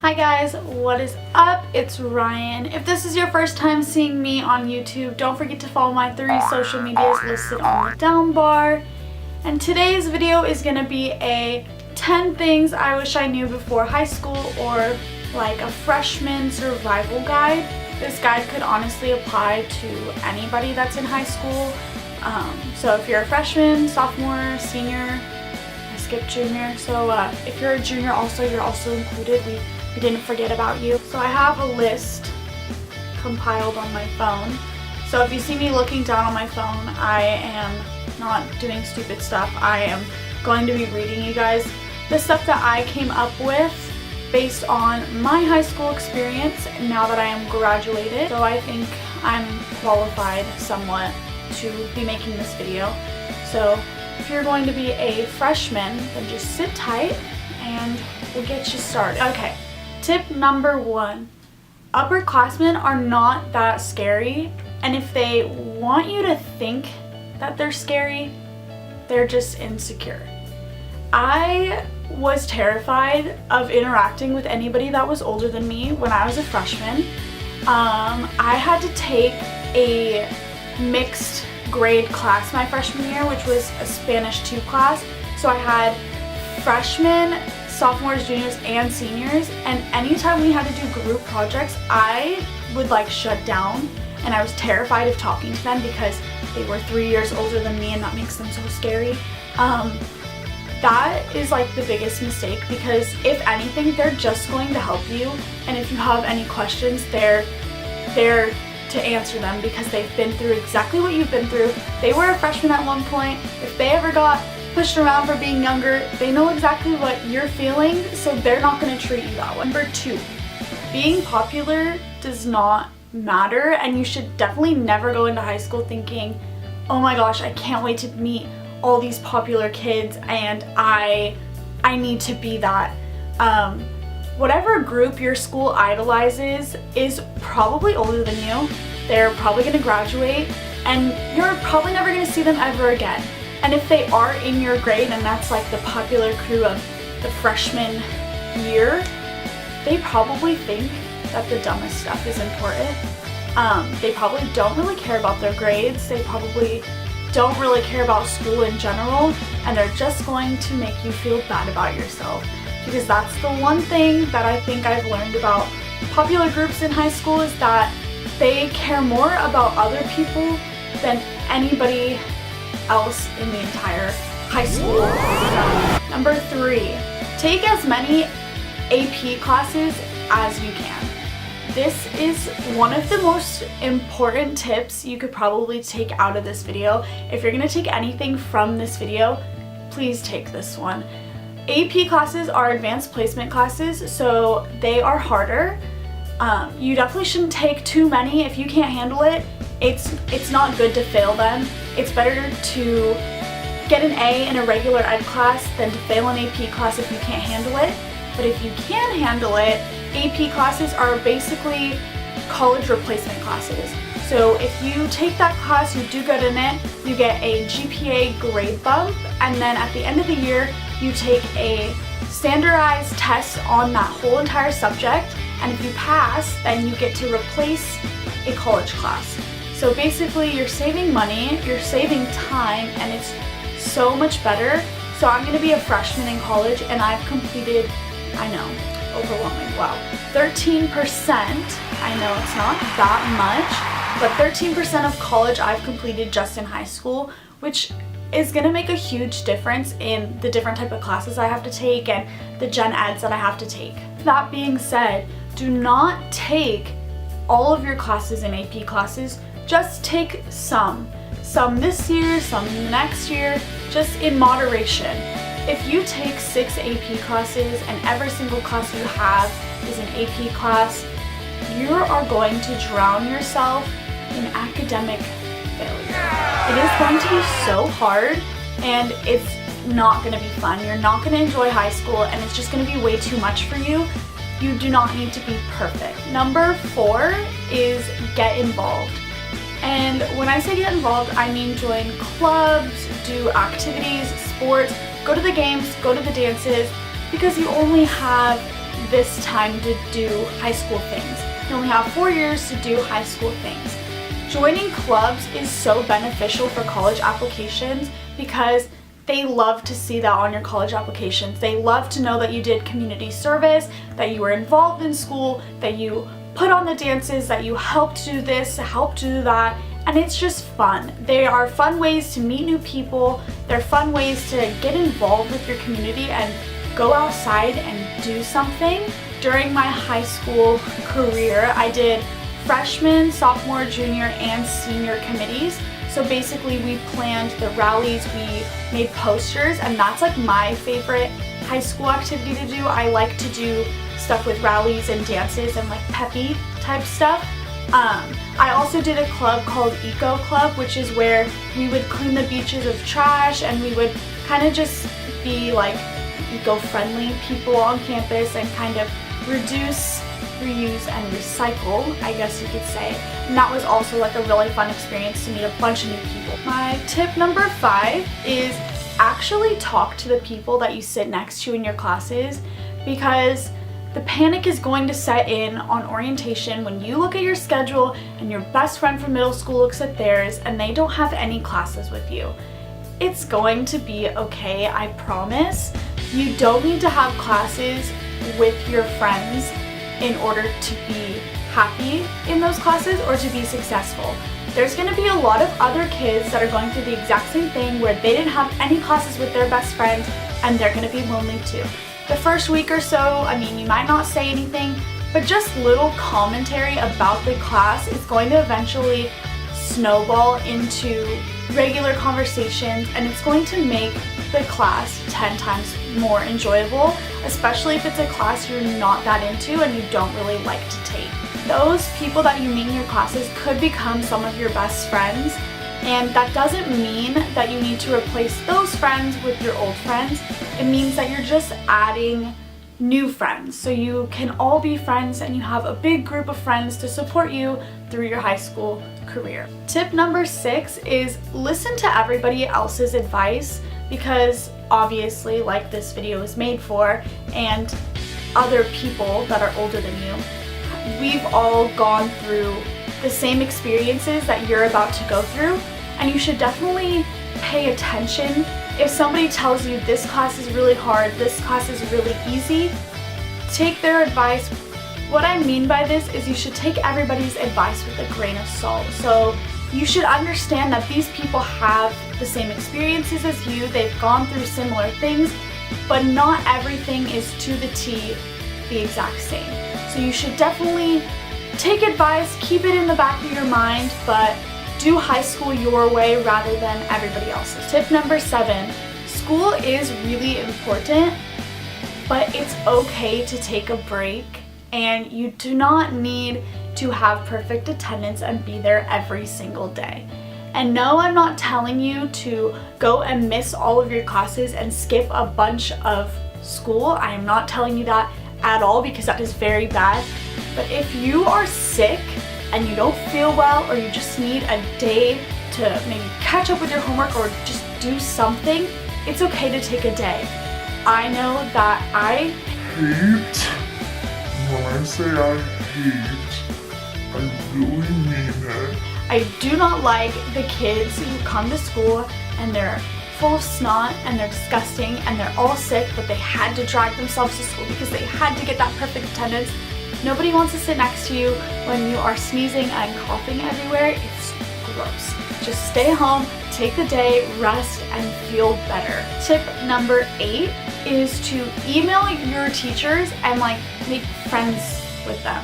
Hi guys, what is up? It's Ryan. If this is your first time seeing me on YouTube, don't forget to follow my 3 social medias listed on the down bar. And today's video is going to be a 10 things I wish I knew before high school, or like a freshman survival guide. This guide could honestly apply to anybody that's in high school. So if you're a freshman, sophomore, senior, I skipped junior. So if you're a junior also, you're also included. We didn't forget about you. So I have a list compiled on my phone. So if you see me looking down on my phone, I am not doing stupid stuff. I am going to be reading you guys the stuff that I came up with based on my high school experience now that I am graduated. So I think I'm qualified somewhat to be making this video. So if you're going to be a freshman, then just sit tight and we'll get you started. Okay. Tip number 1, upperclassmen are not that scary, and if they want you to think that they're scary, they're just insecure. I was terrified of interacting with anybody that was older than me when I was a freshman. I had to take a mixed grade class my freshman year, which was a Spanish 2 class. So I had freshmen, sophomores, juniors, and seniors, and anytime we had to do group projects, I would like shut down, and I was terrified of talking to them because they were 3 years older than me, and that makes them so scary. That is like the biggest mistake, because if anything, they're just going to help you, and if you have any questions, they're there to answer them because they've been through exactly what you've been through. They were a freshman at one point. If they ever got pushed around for being younger, they know exactly what you're feeling, so they're not going to treat you that way. Number 2, being popular does not matter, and you should definitely never go into high school thinking, oh my gosh, I can't wait to meet all these popular kids and I need to be that. Whatever group your school idolizes is probably older than you. They're probably going to graduate, and you're probably never going to see them ever again. And if they are in your grade and that's like the popular crew of the freshman year, they probably think that the dumbest stuff is important. They probably don't really care about their grades. They probably don't really care about school in general, and they're just going to make you feel bad about yourself. Because that's the one thing that I think I've learned about popular groups in high school, is that they care more about other people than anybody else in the entire high school. Number 3, take as many AP classes as you can. This is one of the most important tips you could probably take out of this video. If you're going to take anything from this video, please take this one. AP classes are advanced placement classes, so they are harder. You definitely shouldn't take too many. If you can't handle it, it's not good to fail them. It's better to get an A in a regular ed class than to fail an AP class if you can't handle it. But if you can handle it, AP classes are basically college replacement classes. So if you take that class, you do good in it, you get a GPA grade bump, and then at the end of the year, you take a standardized test on that whole entire subject, and if you pass, then you get to replace a college class. So basically, you're saving money, you're saving time, and it's so much better. So I'm going to be a freshman in college, and I've completed, I know, overwhelming, wow, 13%. I know it's not that much, but 13% of college I've completed just in high school, which is going to make a huge difference in the different type of classes I have to take and the gen eds that I have to take. That being said, do not take all of your classes in AP classes. Just take some this year, some next year, just in moderation. If you take 6 AP classes and every single class you have is an AP class, you are going to drown yourself in academic failure. It is going to be so hard, and it's not going to be fun. You're not going to enjoy high school, and it's just going to be way too much for you. You do not need to be perfect. Number 4 is get involved. And when I say get involved, I mean join clubs, do activities, sports, go to the games, go to the dances, because you only have this time to do high school things. You only have 4 years to do high school things. Joining clubs is so beneficial for college applications because they love to see that on your college applications. They love to know that you did community service, that you were involved in school, that you put on the dances, that you helped do this, helped do that, and it's just fun. They are fun ways to meet new people. They're fun ways to get involved with your community and go outside and do something. During my high school career, I did freshman, sophomore, junior, and senior committees. So basically we planned the rallies, we made posters, and that's like my favorite high school activity to do. I like to do stuff with rallies and dances and like peppy type stuff. I also did a club called Eco Club, which is where we would clean the beaches of trash and we would kind of just be like eco-friendly people on campus and kind of reduce, reuse, and recycle, I guess you could say. And that was also like a really fun experience to meet a bunch of new people. My tip number 5 is actually talk to the people that you sit next to in your classes, because the panic is going to set in on orientation when you look at your schedule and your best friend from middle school looks at theirs and they don't have any classes with you. It's going to be okay, I promise. You don't need to have classes with your friends in order to be happy in those classes or to be successful. There's going to be a lot of other kids that are going through the exact same thing where they didn't have any classes with their best friends and they're going to be lonely too. The first week or so, I mean, you might not say anything, but just little commentary about the class is going to eventually snowball into regular conversations, and it's going to make the class 10 times more enjoyable, especially if it's a class you're not that into and you don't really like to take. Those people that you meet in your classes could become some of your best friends, and that doesn't mean that you need to replace those friends with your old friends. It means that you're just adding new friends so you can all be friends and you have a big group of friends to support you through your high school career. Tip number 6 is listen to everybody else's advice, because obviously, like this video is made for, and other people that are older than you, we've all gone through the same experiences that you're about to go through, and you should definitely pay attention. If somebody tells you this class is really hard, this class is really easy, take their advice. What I mean by this is you should take everybody's advice with a grain of salt. So you should understand that these people have the same experiences as you, they've gone through similar things, but not everything is to the T the exact same. So you should definitely take advice, keep it in the back of your mind, but do high school your way rather than everybody else's. Tip number 7, school is really important, but it's okay to take a break, and you do not need to have perfect attendance and be there every single day. And no, I'm not telling you to go and miss all of your classes and skip a bunch of school. I am not telling you that at all, because that is very bad. But if you are sick and you don't feel well, or you just need a day to maybe catch up with your homework or just do something, it's okay to take a day. I know that I hate, when I say I hate, I really mean it. I do not like the kids who come to school and they're full of snot and they're disgusting and they're all sick, but they had to drag themselves to school because they had to get that perfect attendance. Nobody wants to sit next to you when you are sneezing and coughing everywhere. It's gross. Just stay home, take the day, rest, and feel better. Tip number 8 is to email your teachers and like make friends with them.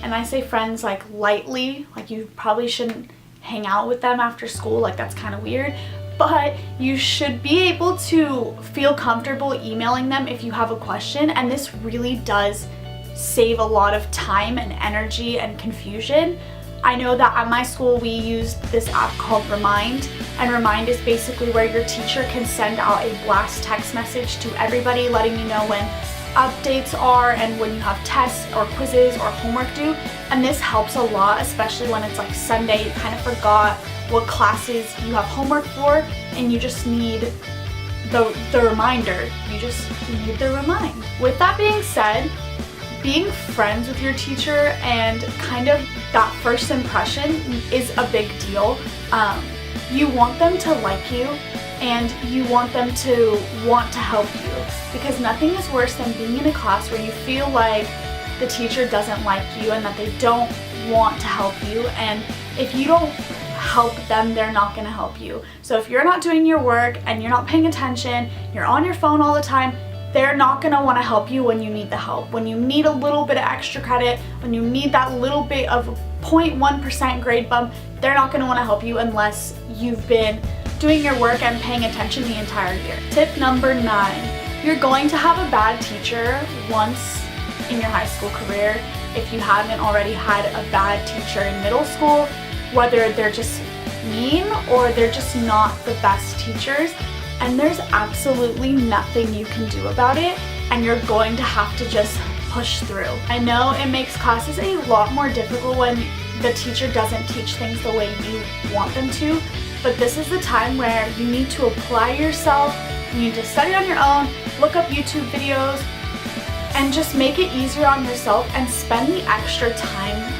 And I say friends like lightly, like you probably shouldn't hang out with them after school, like that's kind of weird. But you should be able to feel comfortable emailing them if you have a question, and this really does save a lot of time and energy and confusion. I know that at my school we used this app called Remind, and Remind is basically where your teacher can send out a blast text message to everybody letting you know when updates are and when you have tests or quizzes or homework due, and this helps a lot, especially when it's like Sunday, you kind of forgot what classes you have homework for and you just need the reminder. You just need the remind. With that being said, being friends with your teacher and kind of that first impression is a big deal. You want them to like you and you want them to want to help you, because nothing is worse than being in a class where you feel like the teacher doesn't like you and that they don't want to help you, and if you don't help them, they're not going to help you. So if you're not doing your work and you're not paying attention, you're on your phone all the time, they're not going to want to help you when you need the help. When you need a little bit of extra credit, when you need that little bit of 0.1% grade bump, they're not going to want to help you unless you've been doing your work and paying attention the entire year. Tip number 9. You're going to have a bad teacher once in your high school career if you haven't already had a bad teacher in middle school, whether they're just mean or they're just not the best teachers, and there's absolutely nothing you can do about it, and you're going to have to just push through. I know it makes classes a lot more difficult when the teacher doesn't teach things the way you want them to, but this is the time where you need to apply yourself, you need to study on your own, look up YouTube videos, and just make it easier on yourself and spend the extra time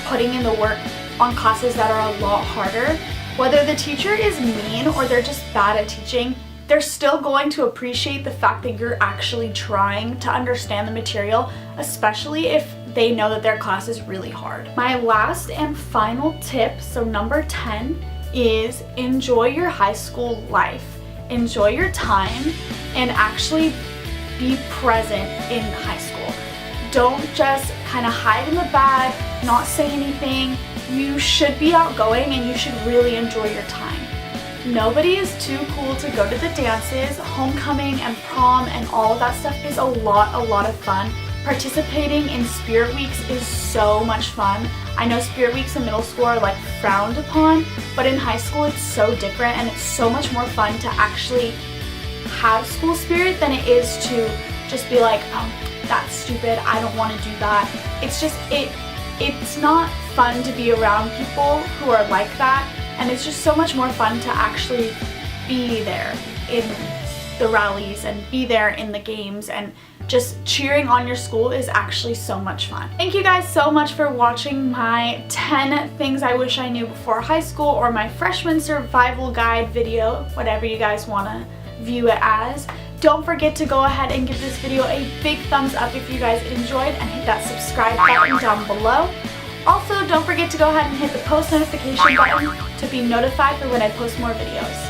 putting in the work on classes that are a lot harder. Whether the teacher is mean or they're just bad at teaching, they're still going to appreciate the fact that you're actually trying to understand the material, especially if they know that their class is really hard. My last and final tip, so number 10, is enjoy your high school life. Enjoy your time and actually be present in high school. Don't just kind of hide in the back, not say anything. You should be outgoing and you should really enjoy your time. Nobody is too cool to go to the dances. Homecoming and prom and all of that stuff is a lot of fun. Participating in spirit weeks is so much fun. I know spirit weeks in middle school are like frowned upon, but in high school it's so different and it's so much more fun to actually have school spirit than it is to just be like, oh, that's stupid, I don't want to do that. It's just, it's not fun to be around people who are like that, and it's just so much more fun to actually be there in the rallies and be there in the games, and just cheering on your school is actually so much fun. Thank you guys so much for watching my 10 things I wish I knew before high school, or my freshman survival guide video, whatever you guys want to view it as. Don't forget to go ahead and give this video a big thumbs up if you guys enjoyed, and hit that subscribe button down below. Also, don't forget to go ahead and hit the post notification button to be notified for when I post more videos.